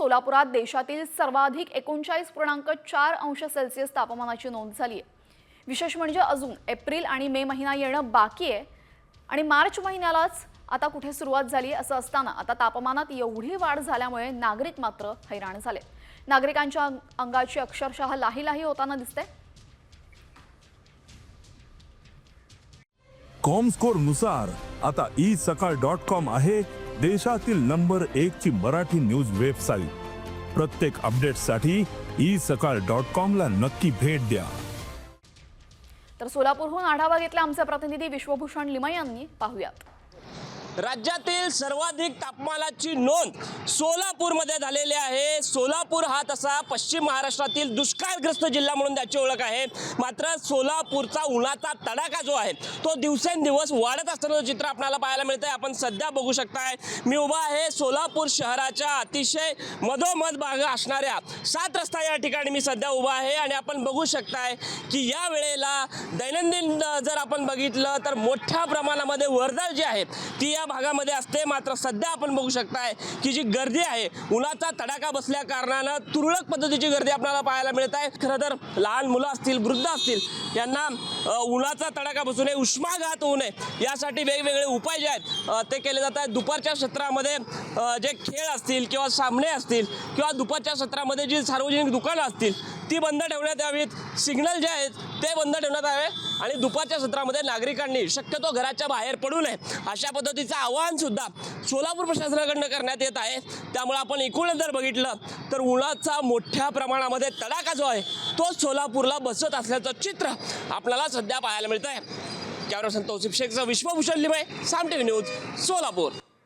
सोलापुरात देशातील सर्वाधिक 39.4 अंश सेल्सिअस तापमानाची नोंद झाली आहे। विशेष म्हणजे अजून एप्रिल आणि मे महिना येणं बाकी आहे आणि मार्च महिन्यालाच आता कुठे सुरुवात झाली असं असताना आता तापमानात एवढी वाढ झाल्यामुळे नागरिक मात्र हैराण झाले। नागरिकांच्या अंगाची अक्षरशः लाही होताना दिसते। कॉमस्कोर नुसार आता isakal.com आहे देशातील नंबर 1 ची मराठी न्यूज वेबसाईट। प्रत्येक अपडेटसाठी isakal.com ला नक्की भेट द्या। तर सोलापूरहून आढावा घेतला आमचे प्रतिनिधी विश्वभूषण लिमय यांनी। पाहूयात। राज्यातील सर्वाधिक तापमानाची नोंद सोलापूरमध्ये झालेली आहे। सोलापूर हा तसा पश्चिम महाराष्ट्रातील दुष्काळग्रस्त जिल्हा म्हणून त्याची ओळख आहे। मात्र सोलापूरचा उन्हाचा तडाखा जो आहे तो दिवसेंदिवस वाढत असताना चित्र आपल्याला पाहायला मिळतंय। आपण सध्या बघू शकताय मी उभा आहे सोलापूर शहराच्या अतिशय मधोमध भाग असणाऱ्या 7 रस्ता या ठिकाणी मी सध्या उभा आहे आणि आपण बघू शकताय की या वेळेला दैनंदिन जर आपण बघितलं तर मोठ्या प्रमाणामध्ये वर्दळ जी आहे ती या भागामध्ये असते। मात्र सध्या आपण बघू शकताय की जी गर्दी आहे उन्हाचा तडाखा बसल्या कारणानं तुरळक पद्धतीची गर्दी आपल्याला पाहायला मिळत आहे। खरं तर लहान मुलं असतील वृद्ध असतील यांना उन्हाचा तडाखा बसू नये उष्माघात होऊ नये यासाठी वेगवेगळे उपाय जे आहेत ते केले जात आहेत। दुपारच्या सत्रामध्ये जे खेळ असतील किंवा सामने असतील किंवा दुपारच्या सत्रामध्ये जी सार्वजनिक दुकानं असतील ती बंद ठेवण्यात यावीत। सिग्नल जे आहेत ते बंद ठेवण्यात यावे आणि दुपारच्या सत्रामध्ये नागरिकांनी शक्यतो घराच्या बाहेर पडू नये अशा पद्धतीचं आवाहन सुद्धा सोलापूर प्रशासनाकडून करण्यात येत आहे। त्यामुळे आपण एकूणच जर बघितलं तर उन्हाचा मोठ्या प्रमाणामध्ये तडाखा जो आहे तो सोलापूरला बसत असल्याचं चित्र आपल्याला सध्या पाहायला मिळत आहे। कॅमेरा पर्सन तौसिफ शेखचा विश्वभूषण लिमय साम टीव्ही न्यूज सोलापूर।